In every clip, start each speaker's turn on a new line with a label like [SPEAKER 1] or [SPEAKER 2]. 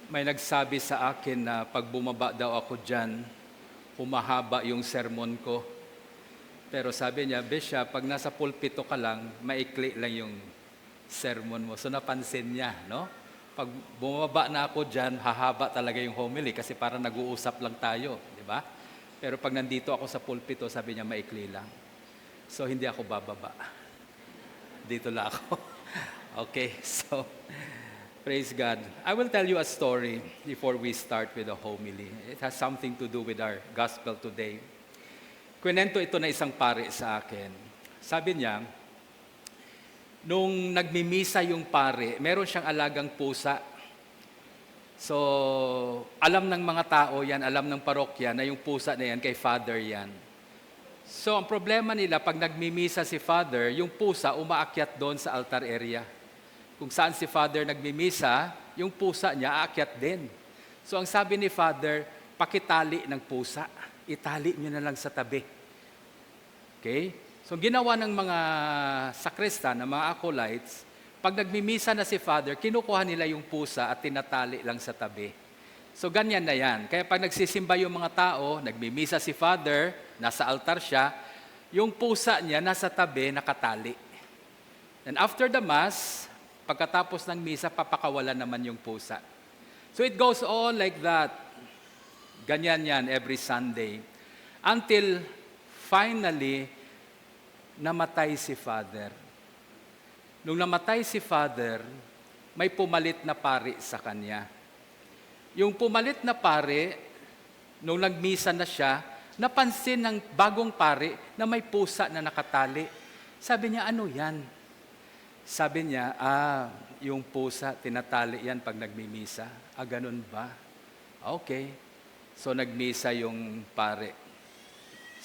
[SPEAKER 1] May nagsabi sa akin na pag bumaba daw ako dyan, humahaba yung sermon ko. Pero sabi niya, Bishop, pag nasa pulpito ka lang, maikli lang yung sermon mo. So napansin niya, no? Pag bumaba na ako dyan, hahaba talaga yung homily kasi parang nag-uusap lang tayo, di ba? Pero pag nandito ako sa pulpito, sabi niya, maikli lang. So hindi ako bababa. Dito lang ako. Okay, so praise God. I will tell you a story before we start with the homily. It has something to do with our gospel today. Kwento ito na isang pare sa akin. Sabi niya, nung nagmimisa yung pare, meron siyang alagang pusa. So, alam ng mga tao yan, alam ng parokya na yung pusa na yan, kay Father yan. So, ang problema nila, pag nagmimisa si Father, yung pusa umaakyat doon sa altar area. Kung saan si Father nagmimisa, yung pusa niya aakyat din. So ang sabi ni Father, pakitali ng pusa. Itali niyo na lang sa tabi. Okay? So ginawa ng mga sakristan, ng mga acolytes, pag nagmimisa na si Father, kinukuha nila yung pusa at tinatali lang sa tabi. So ganyan na yan. Kaya pag nagsisimba yung mga tao, nagmimisa si Father, nasa altar siya, yung pusa niya nasa tabi, nakatali. And after the Mass, pagkatapos ng misa, papakawalan naman yung pusa. So it goes on like that. Ganyan yan every Sunday. Until finally, namatay si Father. Nung namatay si Father, may pumalit na pari sa kanya. Yung pumalit na pari, nung nagmisa na siya, napansin ng bagong pari na may pusa na nakatali. Sabi niya, ano yan? Sabi niya, yung pusa, tinatali yan pag nagmimisa. Ganun ba? Okay. So nagmisa yung pare.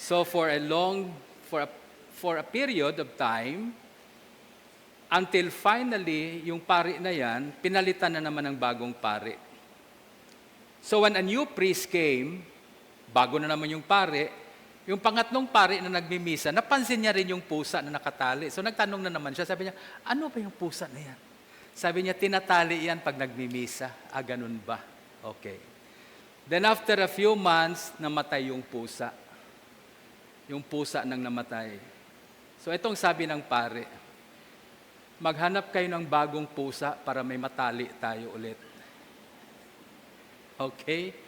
[SPEAKER 1] So for a period of time, until finally, yung pare na yan, pinalitan na naman ng bagong pare. So when a new priest came, bago na naman yung pare, yung pangatlong pari na nagmimisa, napansin niya rin yung pusa na nakatali. So nagtanong na naman siya, sabi niya, ano ba yung pusa na yan? Sabi niya, tinatali yan pag nagmimisa. Ganun ba? Okay. Then after a few months, namatay yung pusa. Yung pusa nang namatay. So itong sabi ng pare, maghanap kayo ng bagong pusa para may matali tayo ulit. Okay?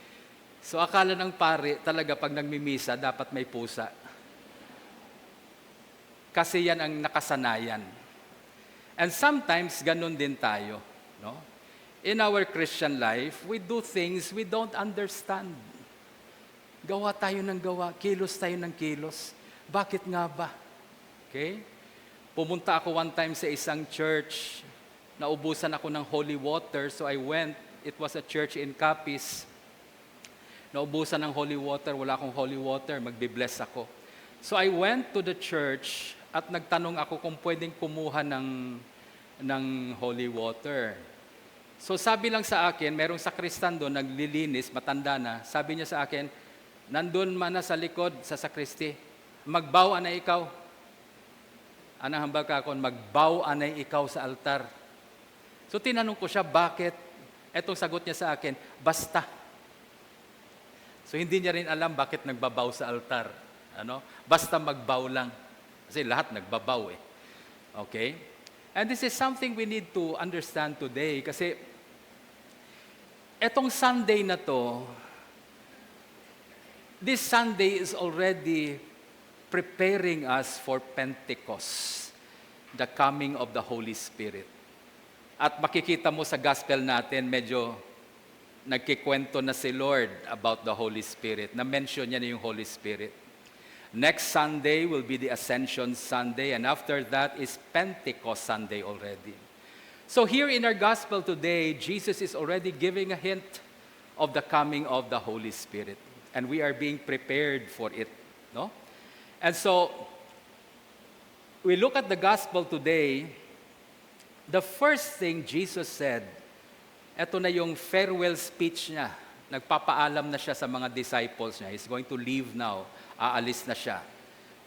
[SPEAKER 1] So akala ng pare, talaga pag nagmimisa, dapat may pusa. Kasi yan ang nakasanayan. And sometimes, ganun din tayo. No? In our Christian life, we do things we don't understand. Gawa tayo ng gawa, kilos tayo ng kilos. Bakit nga ba? Okay? Pumunta ako one time sa isang church, naubusan ako ng holy water, so I went. It was a church in Capiz. Naubusan ng holy water, wala akong holy water, magbe-bless ako. So I went to the church at nagtanong ako kung pwedeng kumuha ng holy water. So sabi lang sa akin, merong sakristan doon, naglilinis, matanda na. Sabi niya sa akin, nandun man na sa likod, sa sakristi, magbaw anay ikaw. Anang hambal ka ako, magbaw anay ikaw sa altar. So tinanong ko siya, bakit? Etong sagot niya sa akin, basta. So hindi niya rin alam bakit nagbabaw sa altar. Basta magbaw lang. Kasi lahat nagbabaw eh. Okay? And this is something we need to understand today. Kasi etong Sunday na to, this Sunday is already preparing us for Pentecost, the coming of the Holy Spirit. At makikita mo sa gospel natin, medyo nagkikwento na si Lord about the Holy Spirit. Na-mention niya na yung Holy Spirit. Next Sunday will be the Ascension Sunday, and after that is Pentecost Sunday already. So here in our gospel today, Jesus is already giving a hint of the coming of the Holy Spirit. And we are being prepared for it. No? And so, we look at the gospel today, the first thing Jesus said, ito na yung farewell speech niya. Nagpapaalam na siya sa mga disciples niya. He's going to leave now. Aalis na siya.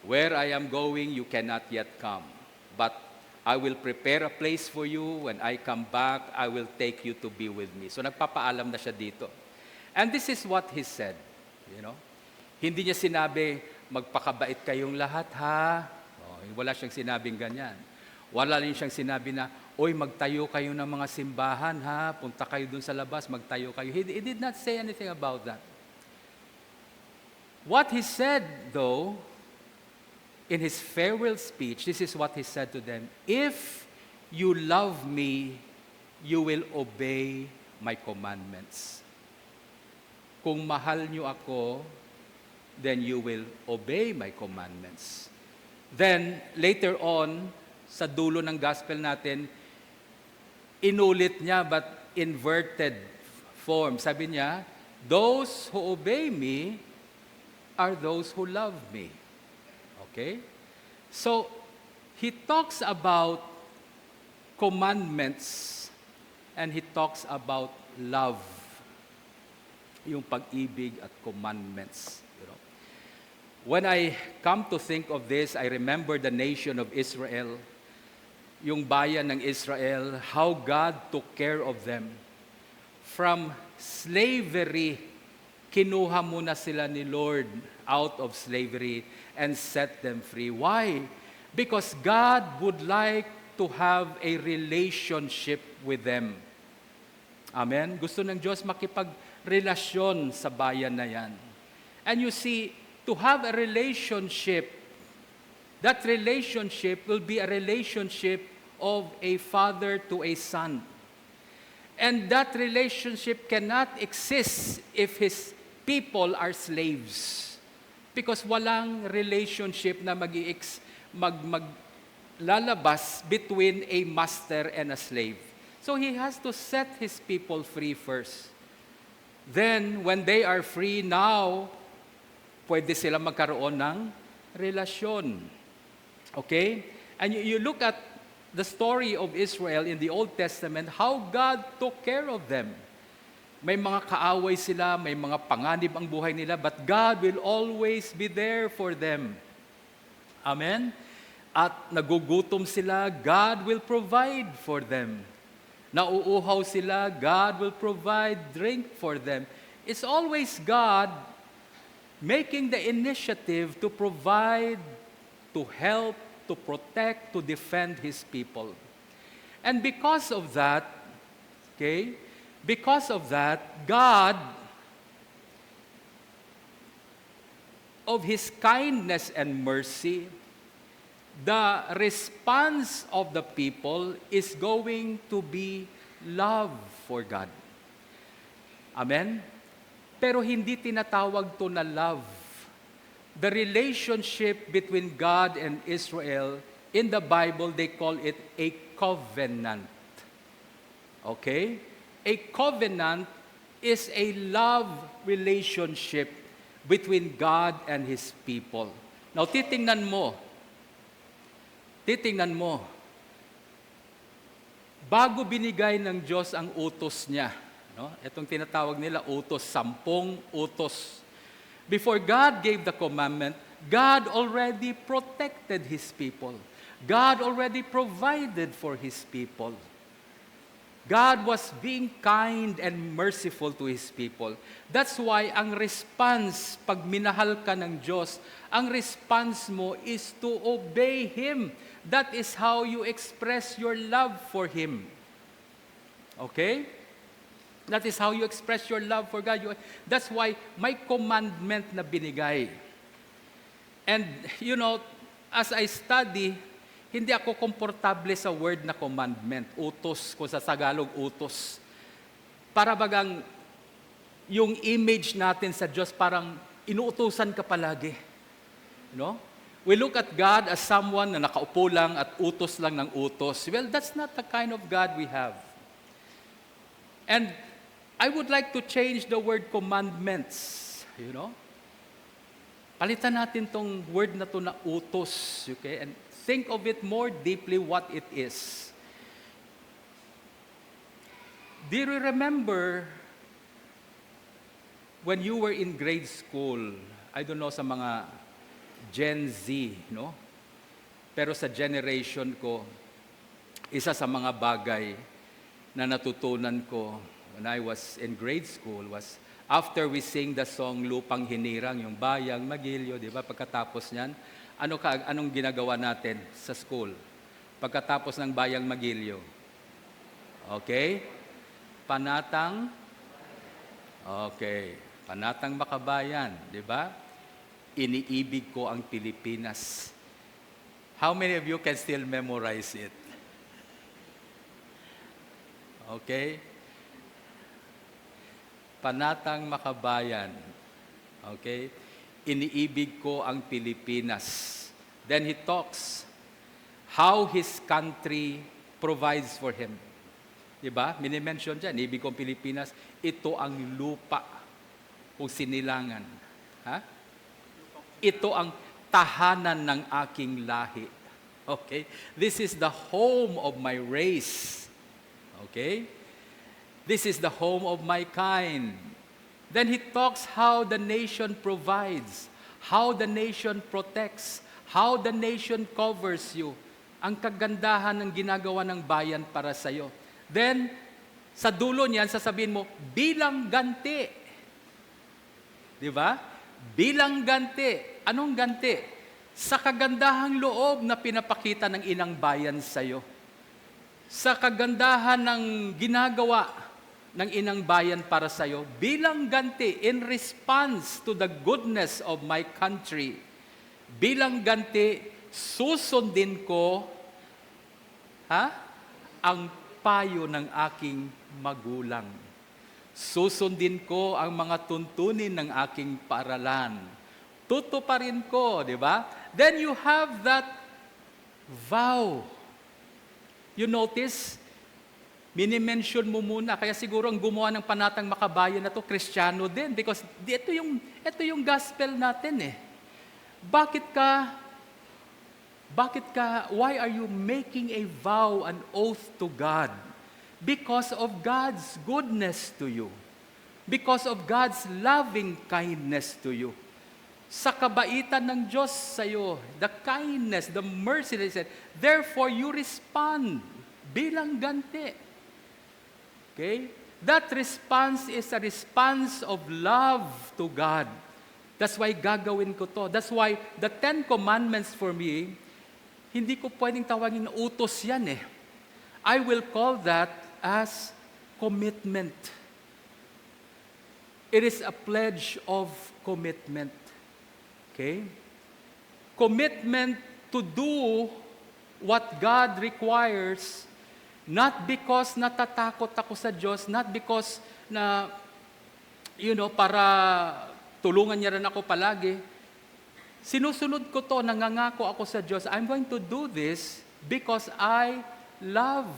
[SPEAKER 1] Where I am going, you cannot yet come. But I will prepare a place for you. When I come back, I will take you to be with me. So nagpapaalam na siya dito. And this is what he said, you know. Hindi niya sinabi, magpakabait kayong lahat ha. Wala siyang sinabing ganyan. Wala rin siyang sinabi na, oy, magtayo kayo ng mga simbahan ha. Punta kayo dun sa labas, magtayo kayo. He did not say anything about that. What he said, though, in his farewell speech, this is what he said to them, if you love me, you will obey my commandments. Kung mahal niyo ako, then you will obey my commandments. Then, later on, sa dulo ng gospel natin, inulit niya but inverted form. Sabi niya, those who obey me are those who love me. Okay? So, he talks about commandments and he talks about love. Yung pag-ibig at commandments. You know? When I come to think of this, I remember the nation of Israel, yung bayan ng Israel, how God took care of them. From slavery, kinuha muna sila ni Lord out of slavery and set them free. Why? Because God would like to have a relationship with them. Amen? Gusto ng Diyos makipagrelasyon sa bayan na yan. And you see, to have a relationship, that relationship will be a relationship of a father to a son. And that relationship cannot exist if his people are slaves. Because walang relationship na maglalabas between a master and a slave. So he has to set his people free first. Then, when they are free now, pwede sila magkaroon ng relasyon. Okay? And you look at the story of Israel in the Old Testament, how God took care of them. May mga kaaway sila, may mga panganib ang buhay nila, but God will always be there for them. Amen? At nagugutom sila, God will provide for them. Nauuhaw sila, God will provide drink for them. It's always God making the initiative to provide, to help, to protect, to defend His people. And because of that, okay, because of that, God, of His kindness and mercy, the response of the people is going to be love for God. Amen? Pero hindi tinatawag to na love. The relationship between God and Israel, in the Bible, they call it a covenant. Okay? A covenant is a love relationship between God and His people. Now, titingnan mo, bago binigay ng Diyos ang utos niya, no? Itong tinatawag nila utos, 10 utos. Before God gave the commandment, God already protected His people. God already provided for His people. God was being kind and merciful to His people. That's why ang response, pag minahal ka ng Diyos, ang response mo is to obey Him. That is how you express your love for Him. Okay? That is how you express your love for God. That's why may commandment na binigay. And, you know, as I study, hindi ako komportable sa word na commandment, utos, kung sa Tagalog, utos. Para bagang yung image natin sa Diyos parang inuutusan ka palagi. You know? We look at God as someone na nakaupo lang at utos lang ng utos. Well, that's not the kind of God we have. And I would like to change the word commandments, you know? Palitan natin tong word na to na utos, okay? And think of it more deeply what it is. Do you remember when you were in grade school? I don't know sa mga Gen Z, no? Pero sa generation ko, Isa sa mga bagay na natutunan ko when I was in grade school was after we sing the song Lupang Hinirang, yung Bayang Magilyo, di ba? Pagkatapos niyan, anong ginagawa natin sa school? Pagkatapos ng Bayang Magilyo. Okay? Panatang? Okay. Panatang Makabayan, di ba? Iniibig ko ang Pilipinas. How many of you can still memorize it? Okay? Panatang Makabayan. Okay? Iniibig ko ang Pilipinas. Then he talks how his country provides for him. Diba? Minimension dyan, ibig ko ang Pilipinas, ito ang lupa kung sinilangan. Ha? Ito ang tahanan ng aking lahi. Okay? This is the home of my race. Okay? This is the home of my kind. Then he talks how the nation provides, how the nation protects, how the nation covers you. Ang kagandahan ng ginagawa ng bayan para sa iyo. Then, sa dulo niyan, sasabihin mo, bilang ganti. Di ba? Bilang ganti. Anong ganti? Sa kagandahang loob na pinapakita ng inang bayan sa iyo. Sa kagandahan ng ginagawa ng inang bayan para sa iyo, bilang ganti, in response to the goodness of my country, bilang ganti, susundin ko ang payo ng aking magulang. Susundin ko ang mga tuntunin ng aking paaralan. Tutuparin ko, di ba? Then you have that vow. You notice, minimension mo muna. Kaya siguro ang gumawa ng Panatang Makabayan na to, Kristiyano din. Because ito yung gospel natin eh. Why are you making a vow, an oath to God? Because of God's goodness to you. Because of God's loving kindness to you. Sa kabaitan ng Diyos sa iyo, the kindness, the mercy, therefore you respond bilang ganti. Okay? That response is a response of love to God. That's why gagawin ko to. That's why the 10 Commandments for me, hindi ko pwedeng tawagin na utos yan eh. I will call that as commitment. It is a pledge of commitment. Okay? Commitment to do what God requires, not because natatakot ako sa Diyos, not because na, para tulungan niya rin ako palagi. Sinusunod ko to, nangangako ako sa Diyos, I'm going to do this because I love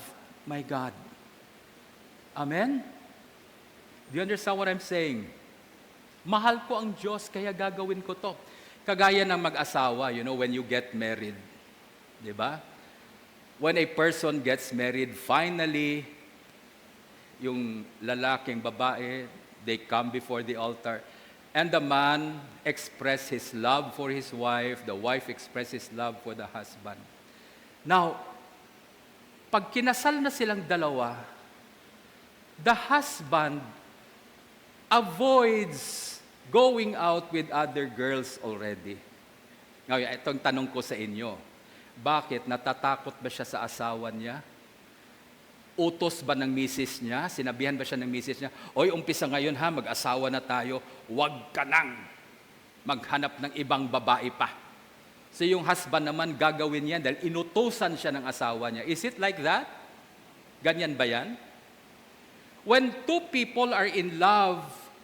[SPEAKER 1] my God. Amen? Do you understand what I'm saying? Mahal ko ang Diyos, kaya gagawin ko to. Kagaya ng mag-asawa, when you get married. Di ba? When a person gets married, finally, yung lalaking babae, they come before the altar, and the man express his love for his wife, the wife express his love for the husband. Now, pag kinasal na silang dalawa, the husband avoids going out with other girls already. Ngayon, itong tanong ko sa inyo, bakit? Natatakot ba siya sa asawa niya? Utos ba ng misis niya? Sinabihan ba siya ng misis niya, oy, umpisa ngayon ha, mag-asawa na tayo, huwag ka nang maghanap ng ibang babae pa. So yung husband naman gagawin yan dahil inutusan siya ng asawa niya. Is it like that? Ganyan ba yan? When two people are in love,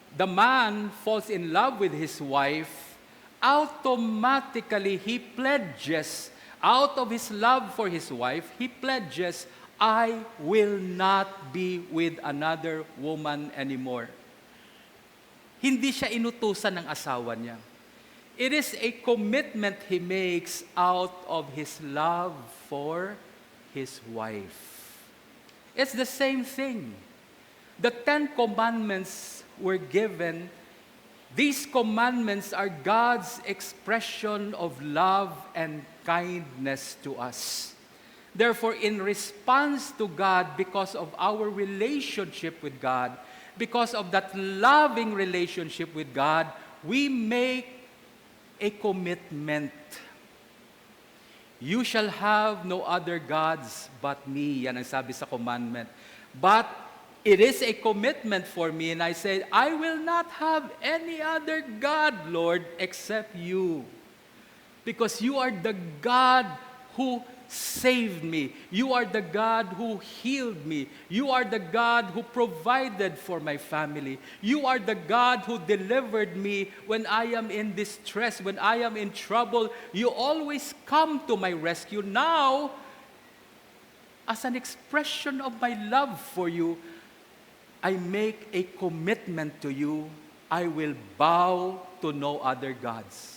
[SPEAKER 1] the man falls in love with his wife, automatically he pledges, out of his love for his wife, he pledges, I will not be with another woman anymore. Hindi siya inutusan ng asawa niya. It is a commitment he makes out of his love for his wife. It's the same thing. The 10 Commandments were given. These commandments are God's expression of love and kindness to us. Therefore, in response to God, because of our relationship with God, because of that loving relationship with God, we make a commitment. You shall have no other gods but me. Yan ang sabi sa commandment. But it is a commitment for me, and I say, I will not have any other God, Lord, except you. Because you are the God who saved me. You are the God who healed me. You are the God who provided for my family. You are the God who delivered me when I am in distress, when I am in trouble. You always come to my rescue. Now, as an expression of my love for you, I make a commitment to you. I will bow to no other gods.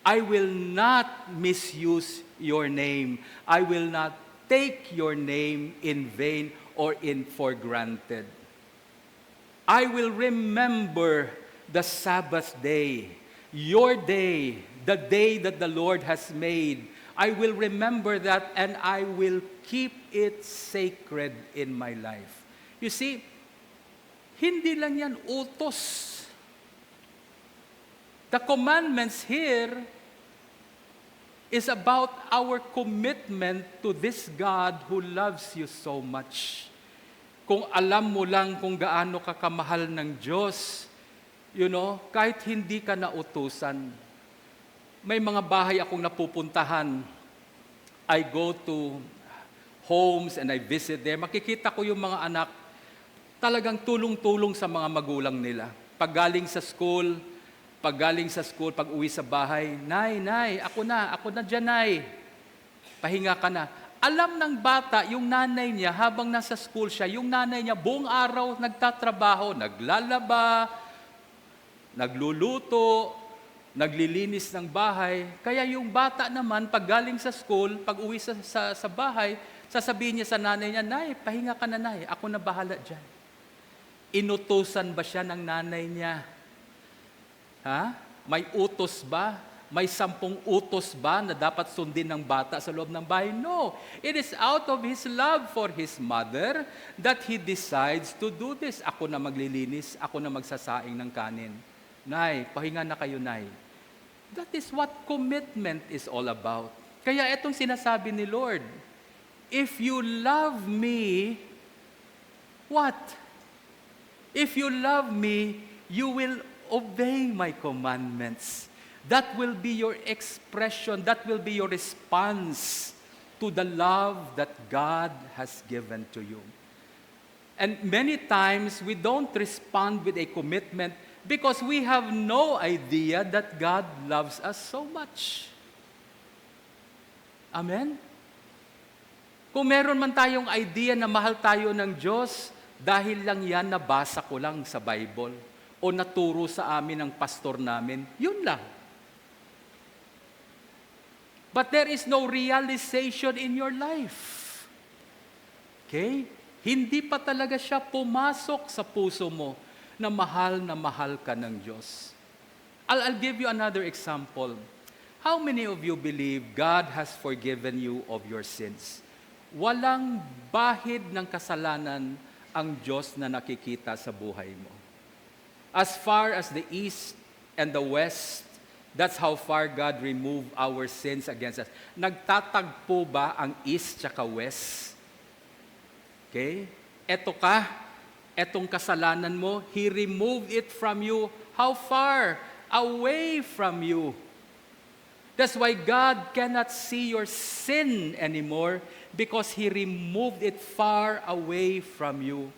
[SPEAKER 1] I will not misuse your name. I will not take your name in vain or for granted. I will remember the Sabbath day, your day, the day that the Lord has made. I will remember that, and I will keep it sacred in my life. You see, hindi lang yan utos. The commandments here is about our commitment to this God who loves you so much. Kung alam mo lang kung gaano ka kamahal ng Diyos, kahit hindi ka nautusan, may mga bahay akong napupuntahan. I go to homes and I visit there. Makikita ko yung mga anak, talagang tulong-tulong sa mga magulang nila. Pag galing sa school, pag uwi sa bahay, Nay, ako na dyan, Nay. Pahinga ka na. Alam ng bata, yung nanay niya, habang nasa school siya, yung nanay niya buong araw nagtatrabaho, naglalaba, nagluluto, naglilinis ng bahay. Kaya yung bata naman, pag galing sa school, pag uwi sa bahay, sasabihin niya sa nanay niya, Nay, pahinga ka na, Nay. Ako na bahala dyan. Inutusan ba siya ng nanay niya? Ha? May utos ba? May 10 utos ba na dapat sundin ng bata sa loob ng bahay? No. It is out of his love for his mother that he decides to do this. Ako na maglilinis, ako na magsasaing ng kanin. Nay, pahinga na kayo, Nay. That is what commitment is all about. Kaya itong sinasabi ni Lord, if you love me, what? If you love me, you will obey my commandments. That will be your expression, that will be your response to the love that God has given to you. And many times we don't respond with a commitment because we have no idea that God loves us so much. Amen? Kung meron man tayong idea na mahal tayo ng Diyos, dahil lang yan nabasa ko lang sa Bible o naturo sa amin ng pastor namin, yun lang. But there is no realization in your life. Okay? Hindi pa talaga siya pumasok sa puso mo na mahal ka ng Diyos. I'll give you another example. How many of you believe God has forgiven you of your sins? Walang bahid ng kasalanan ang Diyos na nakikita sa buhay mo. As far as the east and the west, that's how far God removed our sins against us. Nagtatagpo ba ang east tsaka west? Okay? Etong kasalanan mo, He removed it from you. How far? Away from you. That's why God cannot see your sin anymore because He removed it far away from you.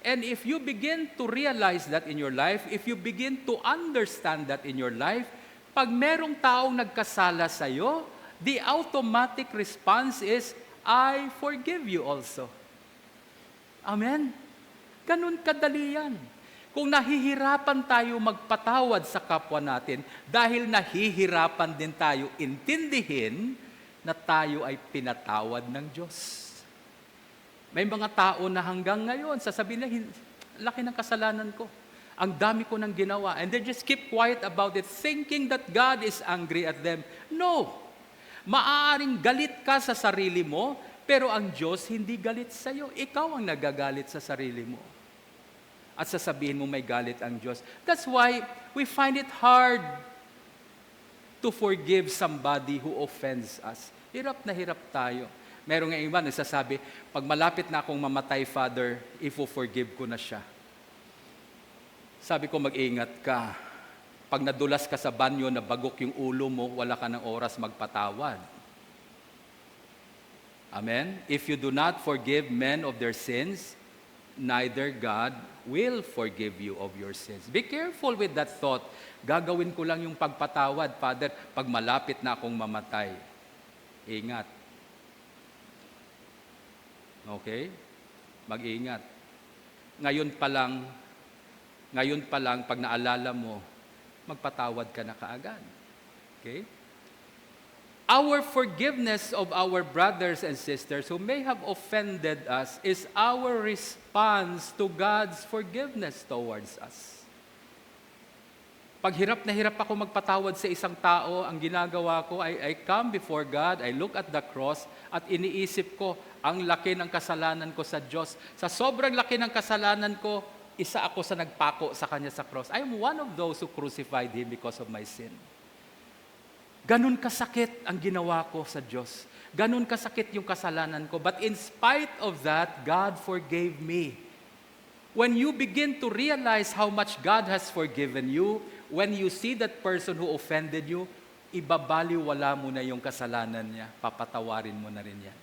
[SPEAKER 1] And if you begin to realize that in your life, if you begin to understand that in your life, pag merong taong nagkasala sa'yo, the automatic response is, I forgive you also. Amen? Ganun kadali yan. Kung nahihirapan tayo magpatawad sa kapwa natin, dahil nahihirapan din tayo intindihin na tayo ay pinatawad ng Diyos. May mga tao na hanggang ngayon, sasabihin na, laki ng kasalanan ko. Ang dami ko nang ginawa. And they just keep quiet about it, thinking that God is angry at them. No! Maaaring galit ka sa sarili mo Pero ang Diyos hindi galit sa iyo. Ikaw ang nagagalit sa sarili mo. At sasabihin mo may galit ang Diyos. That's why we find it hard to forgive somebody who offends us. Hirap na hirap tayo. Meron nga iba nagsasabi, pag malapit na akong mamatay, Father, ifo-forgive ko na siya. Sabi ko, mag-ingat ka. Pag nadulas ka sa banyo, nabagok yung ulo mo, wala ka ng oras magpatawad. Amen? If you do not forgive men of their sins, neither God will forgive you of your sins. Be careful with that thought. Gagawin ko lang yung pagpatawad, Father, pag malapit na akong mamatay. Ingat. Okay? Mag-ingat. Ngayon pa lang, pag naalala mo, magpatawad ka na kaagad. Okay? Our forgiveness of our brothers and sisters who may have offended us is our response to God's forgiveness towards us. Pag hirap na hirap ako magpatawad sa isang tao, ang ginagawa ko ay I come before God, I look at the cross, at iniisip ko, ang laki ng kasalanan ko sa Diyos. Sa sobrang laki ng kasalanan ko, isa ako sa nagpako sa Kanya sa cross. I am one of those who crucified Him because of my sin. Ganun kasakit ang ginawa ko sa Diyos. Ganun kasakit yung kasalanan ko. But in spite of that, God forgave me. When you begin to realize how much God has forgiven you, when you see that person who offended you, ibabaliwala mo na yung kasalanan niya. Papatawarin mo na rin yan.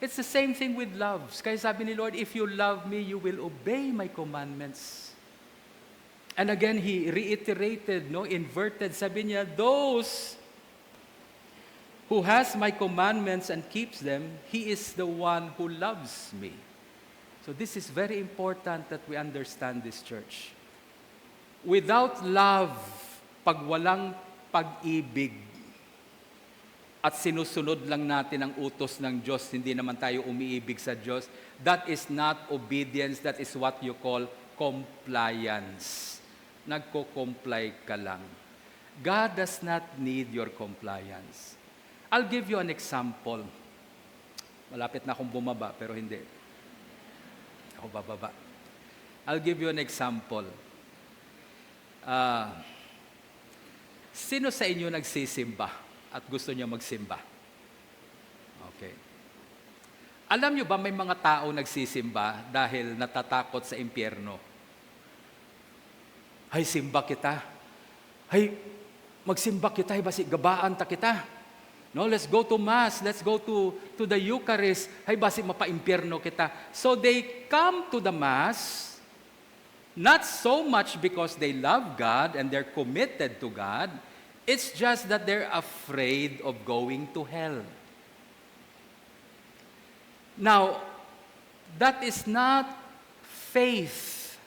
[SPEAKER 1] It's the same thing with love. Kaya sabi ni Lord, if you love me, you will obey my commandments. And again, He reiterated, inverted, sabi niya, those who has my commandments and keeps them, he is the one who loves me. So this is very important that we understand this, church. Without love, pag walang pag-ibig, at sinusunod lang natin ang utos ng Diyos, hindi naman tayo umiibig sa Diyos, that is not obedience, that is what you call compliance. Nagko-comply ka lang. God does not need your compliance. I'll give you an example. Malapit na akong bumaba, pero hindi. Ako bababa. I'll give you an example. Sino sa inyo nagsisimba at gusto niya magsimba? Okay. Alam niyo ba may mga tao nagsisimba dahil natatakot sa impyerno? Hay, simba kita. Hay, magsimba kita. Hay, basi gabaan ta kita. No, let's go to Mass. Let's go to the Eucharist. Hay, basi mapa-impyerno kita. So they come to the Mass, not so much because they love God and they're committed to God. It's just that they're afraid of going to hell. Now, that is not faith.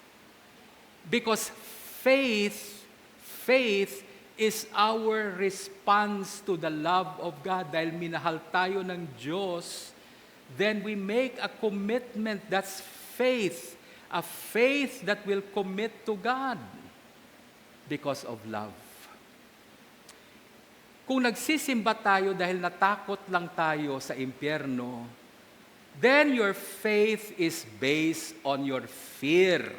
[SPEAKER 1] Because faith is our response to the love of God. Dahil minahal tayo ng Diyos, then we make a commitment. That's faith. A faith that will commit to God because of love. Kung nagsisimba tayo dahil natakot lang tayo sa impyerno, then your faith is based on your fear.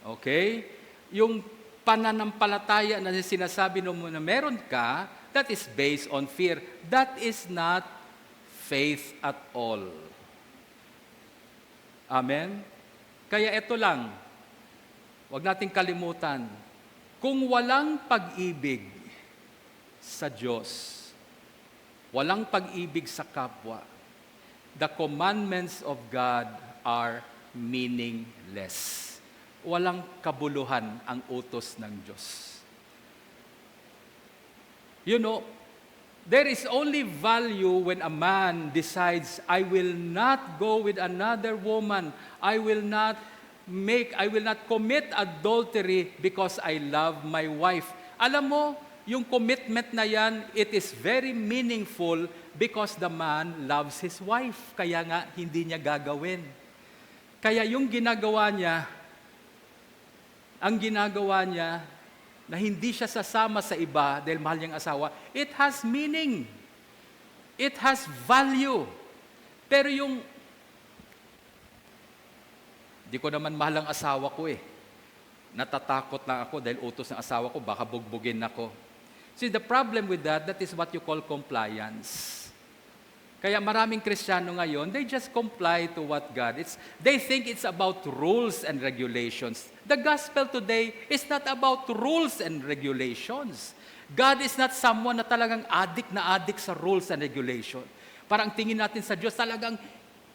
[SPEAKER 1] Okay? Yung pananampalataya na sinasabi mo na meron ka, that is based on fear. That is not faith at all. Amen? Kaya ito lang, huwag nating kalimutan, kung walang pag-ibig sa Diyos, walang pag-ibig sa kapwa, the commandments of God are meaningless. Walang kabuluhan ang utos ng Diyos. You know, there is only value when a man decides, I will not go with another woman. I will not commit adultery because I love my wife. Alam mo, yung commitment na yan, it is very meaningful because the man loves his wife. Kaya nga, hindi niya gagawin. Kaya yung ginagawa niya, na hindi siya sasama sa iba dahil mahal niyang asawa, it has meaning. It has value. Pero di ko naman mahal ang asawa ko eh. Natatakot lang ako dahil utos ng asawa ko, baka bugbugin ako. See, the problem with that is what you call compliance. Kaya maraming Kristiyano ngayon, they just comply to what God. They think it's about rules and regulations. The gospel today is not about rules and regulations. God is not someone na talagang addict sa rules and regulation. Parang tingin natin sa Diyos talagang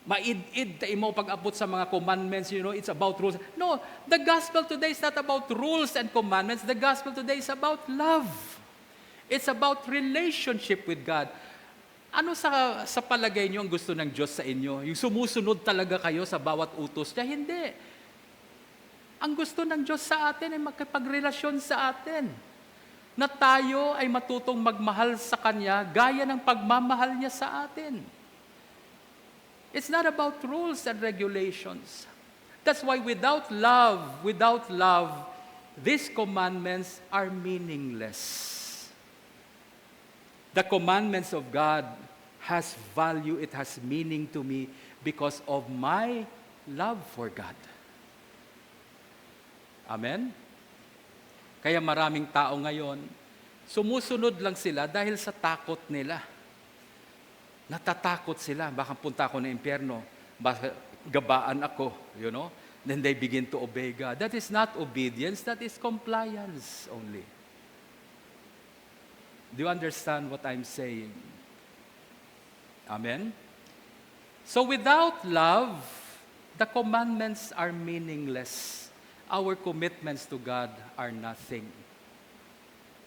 [SPEAKER 1] maid-id tayo mo pag-abot sa mga commandments, it's about rules. No, the gospel today is not about rules and commandments. The gospel today is about love. It's about relationship with God. Ano sa palagay niyo ang gusto ng Diyos sa inyo? Yung sumusunod talaga kayo sa bawat utos niya? Hindi. Ang gusto ng Diyos sa atin ay makipagrelasyon sa atin. Na tayo ay matutong magmahal sa Kanya gaya ng pagmamahal niya sa atin. It's not about rules and regulations. That's why without love, these commandments are meaningless. The commandments of God has value, it has meaning to me because of my love for God. Amen? Kaya maraming tao ngayon, sumusunod lang sila dahil sa takot nila. Natatakot sila, baka punta ako ng impyerno, baka gabaan ako, Then they begin to obey God. That is not obedience, that is compliance only. Do you understand what I'm saying? Amen? So without love, the commandments are meaningless. Our commitments to God are nothing.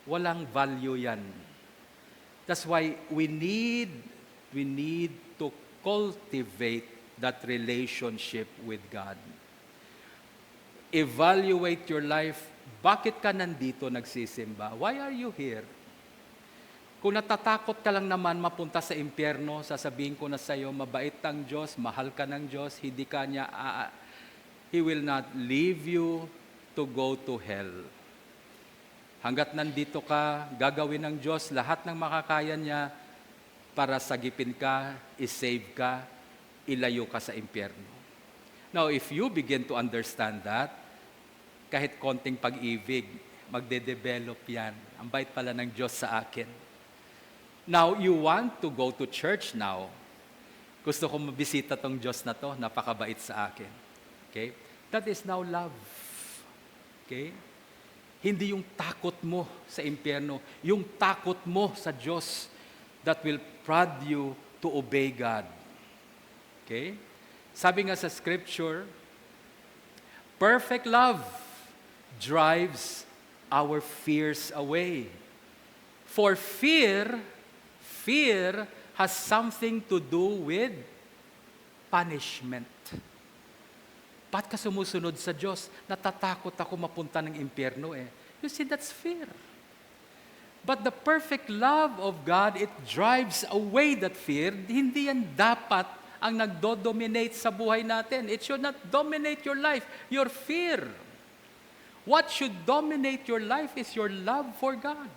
[SPEAKER 1] Walang value yan. That's why we need to cultivate that relationship with God. Evaluate your life. Bakit ka nandito nagsisimba? Why are you here? Kung natatakot ka lang naman mapunta sa impyerno, sasabihin ko na sa iyo, mabait ang Diyos, mahal ka ng Diyos, He will not leave you to go to hell. Hanggat nandito ka, gagawin ng Diyos lahat ng makakaya niya para sagipin ka, isave ka, ilayo ka sa impyerno. Now, if you begin to understand that, kahit konting pag-ibig, magde-develop yan. Ang bait pala ng Diyos sa akin. Now, you want to go to church now. Gusto ko mabisita tong Diyos na to, napakabait sa akin. Okay? That is now love. Okay? Hindi yung takot mo sa impyerno, yung takot mo sa Diyos that will prod you to obey God. Okay? Sabi nga sa scripture, perfect love drives our fears away. For fear has something to do with punishment. Ba't ka sumusunod sa Diyos? Natatakot ako mapunta ng impyerno eh. You see, that's fear. But the perfect love of God, it drives away that fear. Hindi yan dapat ang nagdo-dominate sa buhay natin. It should not dominate your life, your fear. What should dominate your life is your love for God.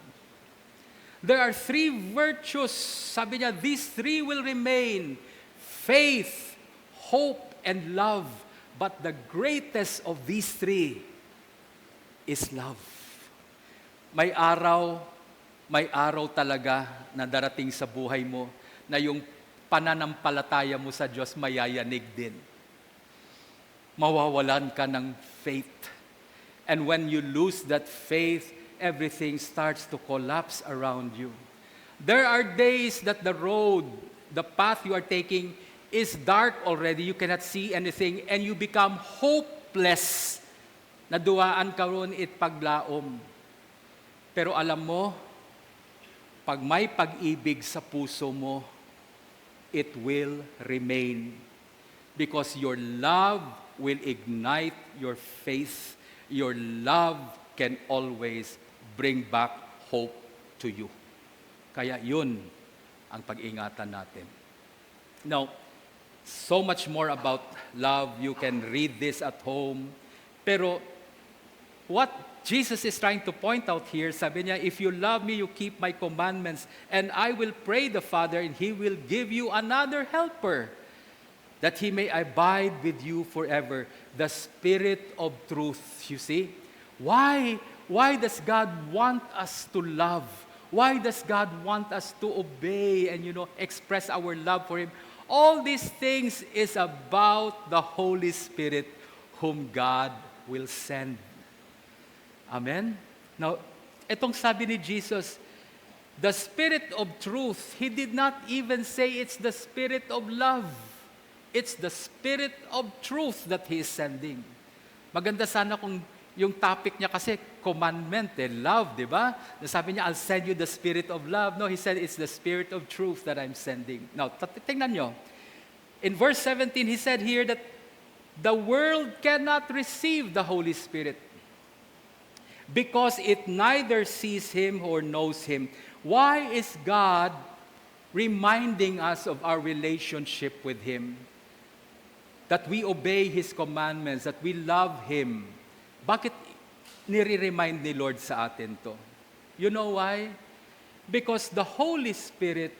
[SPEAKER 1] There are three virtues. Sabi niya, these three will remain. Faith, hope, and love. But the greatest of these three is love. May araw talaga na darating sa buhay mo na yung pananampalataya mo sa Diyos mayayanig din. Mawawalan ka ng faith. And when you lose that faith, everything starts to collapse around you. There are days that the path you are taking is dark already, you cannot see anything, and you become hopeless. Naduwaan ka ron paglaom. Pero alam mo, pag may pag-ibig sa puso mo, it will remain. Because your love will ignite your faith. Your love can always bring back hope to you. Kaya yun ang pag-ingatan natin. Now, so much more about love. You can read this at home. Pero what Jesus is trying to point out here, sabi niya, if you love me, you keep my commandments, and I will pray the Father, and He will give you another helper, that He may abide with you forever, the Spirit of truth. You see? Why? Why does God want us to love? Why does God want us to obey and, express our love for Him? All these things is about the Holy Spirit whom God will send. Amen? Now, itong sabi ni Jesus, the Spirit of truth, He did not even say it's the Spirit of love. It's the Spirit of truth that He is sending. Maganda sana kung yung topic niya kasi commandment, love, di ba? Sabi niya, I'll send you the Spirit of love. No, He said it's the Spirit of truth that I'm sending. Now, tingnan nyo. In verse 17, He said here that the world cannot receive the Holy Spirit because it neither sees Him or knows Him. Why is God reminding us of our relationship with Him? That we obey His commandments, that we love Him. Bakit nire-remind ni Lord sa atin to? You know why? Because the Holy Spirit,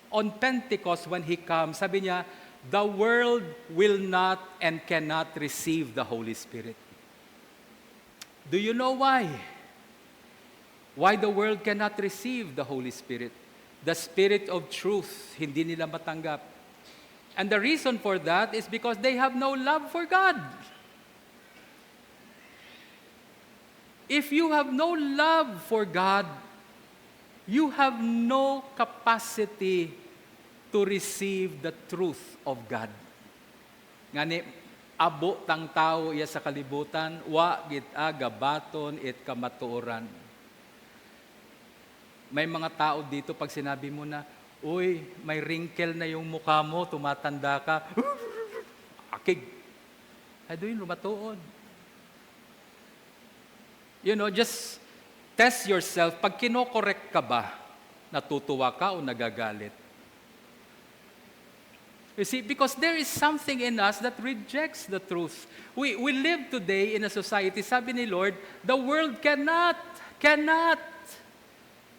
[SPEAKER 1] on Pentecost when He comes, sabi niya, the world will not and cannot receive the Holy Spirit. Do you know why? Why the world cannot receive the Holy Spirit? The Spirit of truth, hindi nila matanggap. And the reason for that is because they have no love for God. If you have no love for God, you have no capacity to receive the truth of God. Ngani, abo tang tao iya sa kalibutan, wa gid gabaton it kamatuoran. May mga tao dito pag sinabi mo na, uy, may wrinkle na yung mukha mo, tumatanda ka, akig. Ay doon, lumatuon. Just test yourself. Pag kinokorek ka ba, natutuwa ka o nagagalit? You see, because there is something in us that rejects the truth. We live today in a society, sabi ni Lord, the world cannot.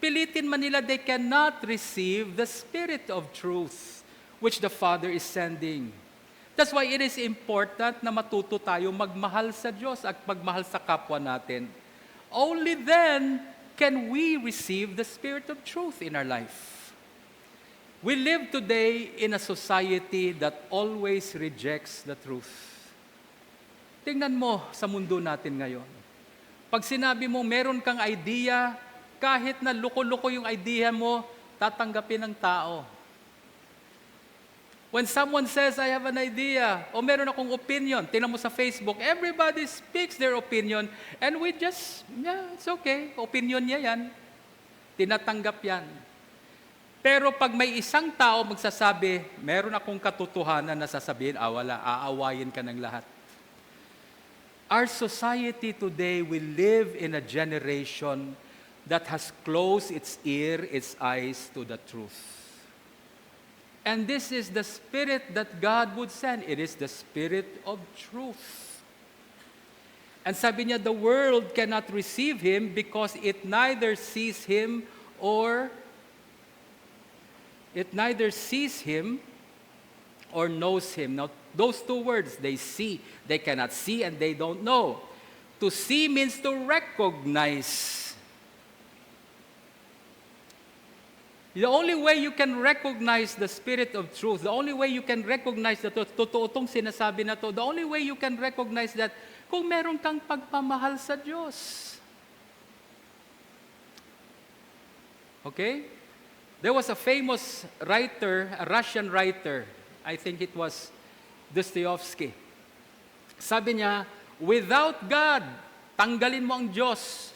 [SPEAKER 1] Pilitin man nila, they cannot receive the Spirit of truth, which the Father is sending. That's why it is important na matuto tayo magmahal sa Diyos at magmahal sa kapwa natin. Only then can we receive the Spirit of truth in our life. We live today in a society that always rejects the truth. Tingnan mo sa mundo natin ngayon. Pag sinabi mo meron kang idea, kahit na loko-loko yung idea mo, tatanggapin ng tao. When someone says, I have an idea, o meron akong opinion, tingnan mo sa Facebook, everybody speaks their opinion, and we just, it's okay, opinion niya yan. Tinatanggap yan. Pero pag may isang tao magsasabi, meron akong katotohanan na sasabihin, wala, aawayin ka ng lahat. Our society today will live in a generation that has closed its ear, its eyes to the truth. And this is the Spirit that God would send. It is the Spirit of truth. And sabi niya, the world cannot receive Him because it neither sees Him or knows Him. Now, those two words, they see. They cannot see and they don't know. To see means to recognize. The only way you can recognize the Spirit of truth, the only way you can recognize that totoo itong sinasabi na to, the only way you can recognize that kung meron kang pagpamahal sa Diyos. Okay? There was a famous writer, a Russian writer, I think it was Dostoevsky. Sabi niya, without God, tanggalin mo ang Diyos.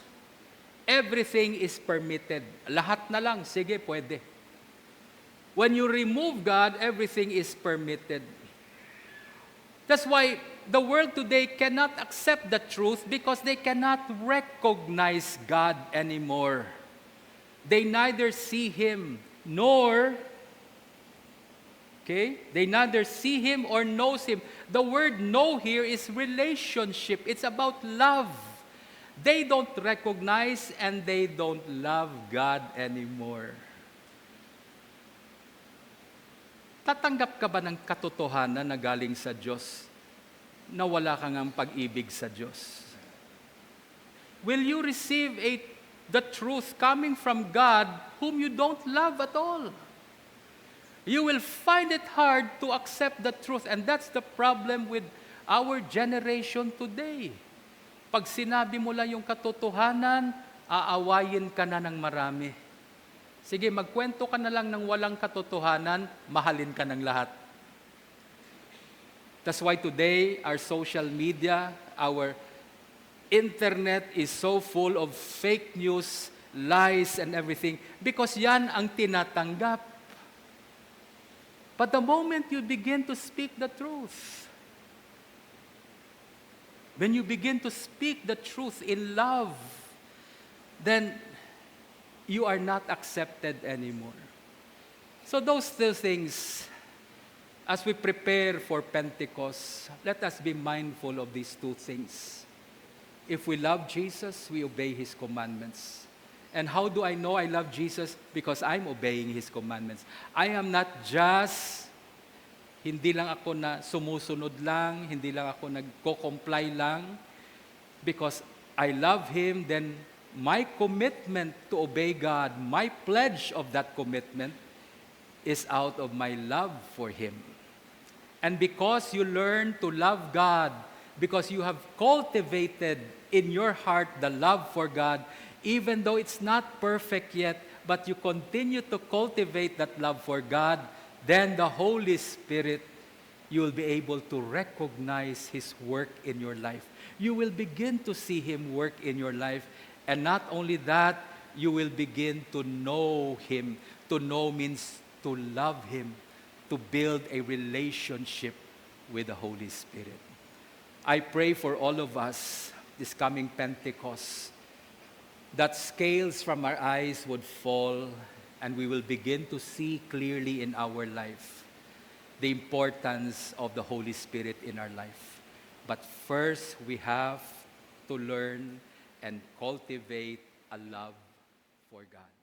[SPEAKER 1] Everything is permitted. Lahat na lang, sige, pwede. When you remove God, everything is permitted. That's why the world today cannot accept the truth because they cannot recognize God anymore. They neither see Him they neither see Him or knows Him. The word know here is relationship. It's about love. They don't recognize and they don't love God anymore. Tatanggap ka ba ng katotohanan na galing sa Diyos na wala kang ang pag-ibig sa Diyos? Will you receive the truth coming from God whom you don't love at all? You will find it hard to accept the truth, and that's the problem with our generation today. Pag sinabi mo lang yung katotohanan, aawayin ka na ng marami. Sige, magkwento ka na lang ng walang katotohanan, mahalin ka ng lahat. That's why today, our social media, our internet is so full of fake news, lies, and everything, because yan ang tinatanggap. But the moment you begin to speak the truth, when you begin to speak the truth in love, then you are not accepted anymore. So those two things, as we prepare for Pentecost, let us be mindful of these two things. If we love Jesus, we obey His commandments. And how do I know I love Jesus? Because I'm obeying His commandments. I am not just, hindi lang ako na sumusunod lang, hindi lang ako nagko-comply lang. Because I love Him, then my commitment to obey God, my pledge of that commitment is out of my love for Him. And because you learn to love God, because you have cultivated in your heart the love for God, even though it's not perfect yet, but you continue to cultivate that love for God, then the Holy Spirit, you will be able to recognize His work in your life. You will begin to see Him work in your life. And not only that, you will begin to know Him. To know means to love Him, to build a relationship with the Holy Spirit. I pray for all of us this coming Pentecost, that scales from our eyes would fall and we will begin to see clearly in our life the importance of the Holy Spirit in our life. But first, we have to learn and cultivate a love for God.